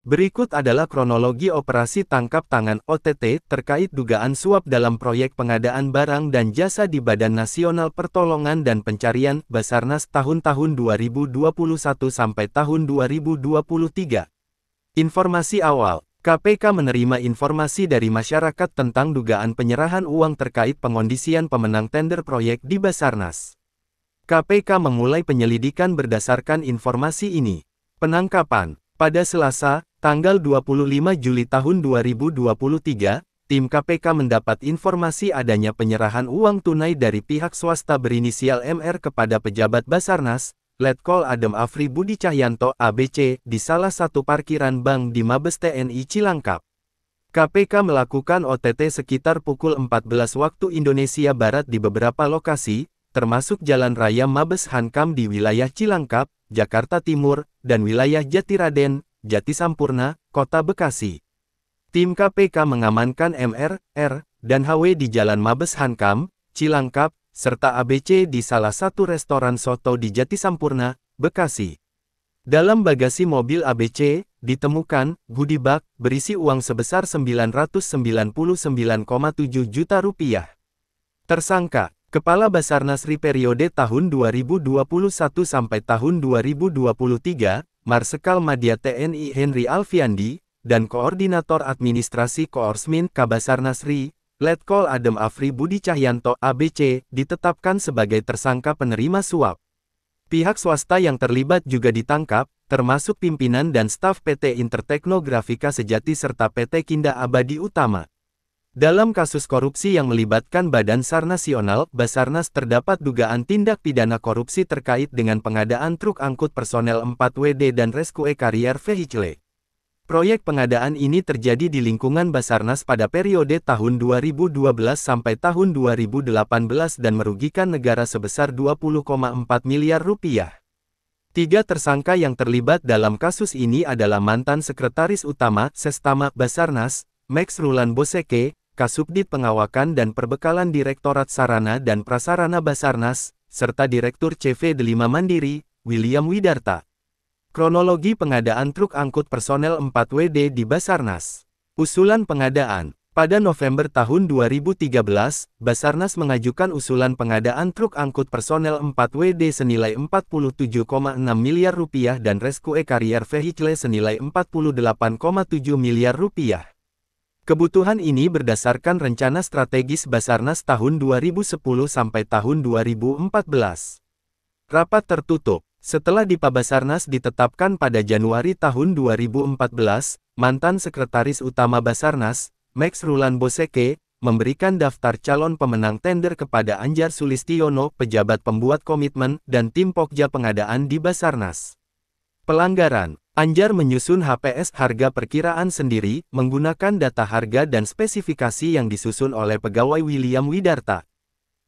Berikut adalah kronologi operasi tangkap tangan OTT terkait dugaan suap dalam proyek pengadaan barang dan jasa di Badan Nasional Pertolongan dan Pencarian Basarnas tahun-tahun 2021 sampai tahun 2023. Informasi awal, KPK menerima informasi dari masyarakat tentang dugaan penyerahan uang terkait pengondisian pemenang tender proyek di Basarnas. KPK memulai penyelidikan berdasarkan informasi ini. Penangkapan pada Selasa, tanggal 25 Juli tahun 2023, tim KPK mendapat informasi adanya penyerahan uang tunai dari pihak swasta berinisial MR kepada pejabat Basarnas, Letkol Adem Afri Budi Cahyanto ABC, di salah satu parkiran bank di Mabes TNI Cilangkap. KPK melakukan OTT sekitar pukul 14 waktu Indonesia Barat di beberapa lokasi, termasuk Jalan Raya Mabes Hankam di wilayah Cilangkap, Jakarta Timur, dan wilayah Jatiraden, Jatisampurna, Kota Bekasi. Tim KPK mengamankan MR, R, dan HW di Jalan Mabes Hankam, Cilangkap, serta ABC di salah satu restoran soto di Jatisampurna, Bekasi. Dalam bagasi mobil ABC, ditemukan goodie bag berisi uang sebesar Rp999,7 juta. Tersangka, Kepala Basarnas RI periode tahun 2021 sampai tahun 2023, Marsekal Madya TNI Henry Alfiandi, dan Koordinator Administrasi Koorsmin Kabasarnas RI, Letkol Adem Afri Budi Cahyanto ABC, ditetapkan sebagai tersangka penerima suap. Pihak swasta yang terlibat juga ditangkap, termasuk pimpinan dan staf PT Interteknografika Sejati serta PT Kinda Abadi Utama. Dalam kasus korupsi yang melibatkan Badan SAR Nasional, Basarnas terdapat dugaan tindak pidana korupsi terkait dengan pengadaan truk angkut personel 4WD dan Rescue Carrier Vehicle. Proyek pengadaan ini terjadi di lingkungan Basarnas pada periode tahun 2012 sampai tahun 2018 dan merugikan negara sebesar Rp20,4 miliar. 3 tersangka yang terlibat dalam kasus ini adalah mantan Sekretaris Utama, Sestama, Basarnas, Max Rulan Boseke, Kasubdit Pengawakan dan Perbekalan Direktorat Sarana dan Prasarana Basarnas, serta Direktur CV5 Mandiri, William Widarta. Kronologi pengadaan truk angkut personel 4WD di Basarnas. Usulan pengadaan. Pada November tahun 2013, Basarnas mengajukan usulan pengadaan truk angkut personel 4WD senilai Rp47,6 miliar dan Rescue Carrier Vehicle senilai Rp48,7 miliar. Kebutuhan ini berdasarkan rencana strategis Basarnas tahun 2010 sampai tahun 2014. Rapat tertutup. Setelah Dipa Basarnas ditetapkan pada Januari tahun 2014, mantan Sekretaris Utama Basarnas, Max Rulan Boseke, memberikan daftar calon pemenang tender kepada Anjar Sulistiono, pejabat pembuat komitmen, dan tim Pokja pengadaan di Basarnas. Pelanggaran. Anjar menyusun HPS harga perkiraan sendiri, menggunakan data harga dan spesifikasi yang disusun oleh pegawai William Widarta.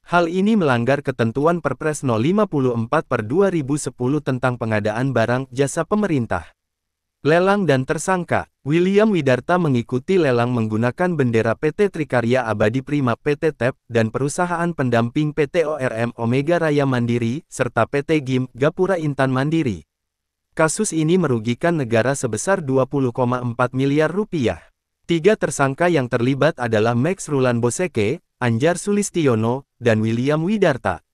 Hal ini melanggar ketentuan Perpres No. 54/2010 tentang pengadaan barang jasa pemerintah. Lelang dan tersangka. William Widarta mengikuti lelang menggunakan bendera PT Trikarya Abadi Prima PT TEP, dan perusahaan pendamping PT ORM Omega Raya Mandiri, serta PT GIM Gapura Intan Mandiri. Kasus ini merugikan negara sebesar Rp20,4 miliar. 3 tersangka yang terlibat adalah Max Rulan Boseke, Anjar Sulistiono, dan William Widarta.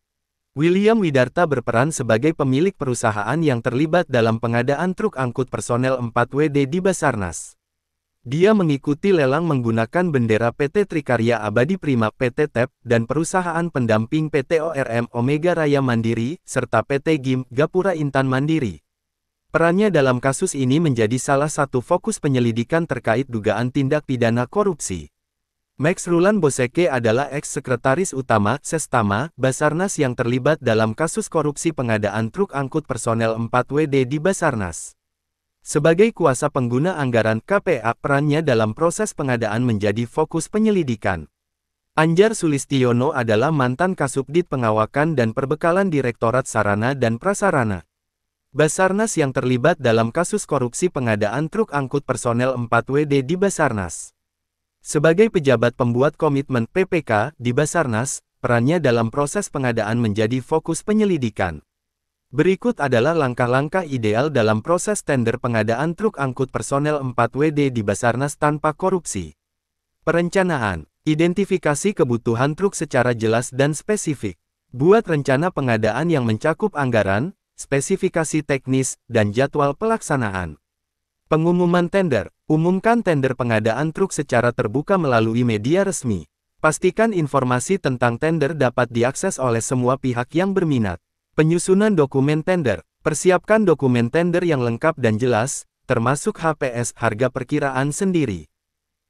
William Widarta berperan sebagai pemilik perusahaan yang terlibat dalam pengadaan truk angkut personel 4WD di Basarnas. Dia mengikuti lelang menggunakan bendera PT Trikarya Abadi Prima PT TEP, dan perusahaan pendamping PT ORM Omega Raya Mandiri, serta PT GIM Gapura Intan Mandiri. Perannya dalam kasus ini menjadi salah satu fokus penyelidikan terkait dugaan tindak pidana korupsi. Max Rulan Boseke adalah eks-sekretaris utama, Sestama, Basarnas yang terlibat dalam kasus korupsi pengadaan truk angkut personel 4WD di Basarnas. Sebagai kuasa pengguna anggaran KPA, perannya dalam proses pengadaan menjadi fokus penyelidikan. Anjar Sulistiono adalah mantan Kasubdit Pengawakan dan Perbekalan Direktorat Sarana dan Prasarana Basarnas yang terlibat dalam kasus korupsi pengadaan truk angkut personel 4WD di Basarnas. Sebagai pejabat pembuat komitmen PPK di Basarnas, perannya dalam proses pengadaan menjadi fokus penyelidikan. Berikut adalah langkah-langkah ideal dalam proses tender pengadaan truk angkut personel 4WD di Basarnas tanpa korupsi. Perencanaan. Identifikasi kebutuhan truk secara jelas dan spesifik. Buat rencana pengadaan yang mencakup anggaran, spesifikasi teknis, dan jadwal pelaksanaan. Pengumuman tender. Umumkan tender pengadaan truk secara terbuka melalui media resmi. Pastikan informasi tentang tender dapat diakses oleh semua pihak yang berminat. Penyusunan dokumen tender. Persiapkan dokumen tender yang lengkap dan jelas, termasuk HPS harga perkiraan sendiri.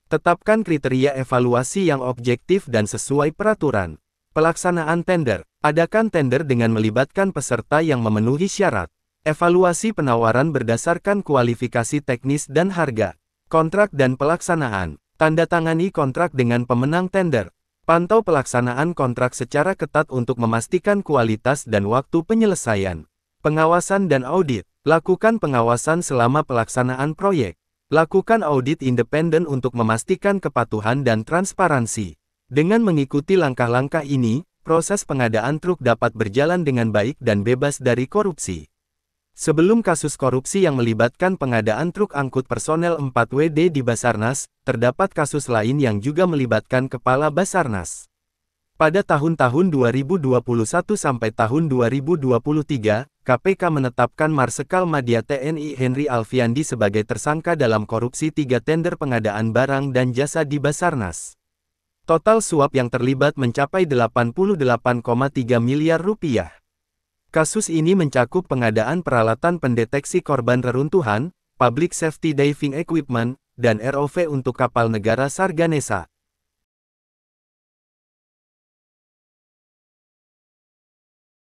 Tetapkan kriteria evaluasi yang objektif dan sesuai peraturan. Pelaksanaan tender. Adakan tender dengan melibatkan peserta yang memenuhi syarat. Evaluasi penawaran berdasarkan kualifikasi teknis dan harga. Kontrak dan pelaksanaan. Tanda tangani kontrak dengan pemenang tender. Pantau pelaksanaan kontrak secara ketat untuk memastikan kualitas dan waktu penyelesaian. Pengawasan dan audit. Lakukan pengawasan selama pelaksanaan proyek. Lakukan audit independen untuk memastikan kepatuhan dan transparansi. Dengan mengikuti langkah-langkah ini, proses pengadaan truk dapat berjalan dengan baik dan bebas dari korupsi. Sebelum kasus korupsi yang melibatkan pengadaan truk angkut personel 4WD di Basarnas, terdapat kasus lain yang juga melibatkan Kepala Basarnas. Pada tahun-tahun 2021 sampai tahun 2023, KPK menetapkan Marsekal Madya TNI Henry Alfiandi sebagai tersangka dalam korupsi 3 tender pengadaan barang dan jasa di Basarnas. Total suap yang terlibat mencapai 88,3 miliar rupiah. Kasus ini mencakup pengadaan peralatan pendeteksi korban reruntuhan, Public Safety Diving Equipment, dan ROV untuk kapal negara Sarganesa,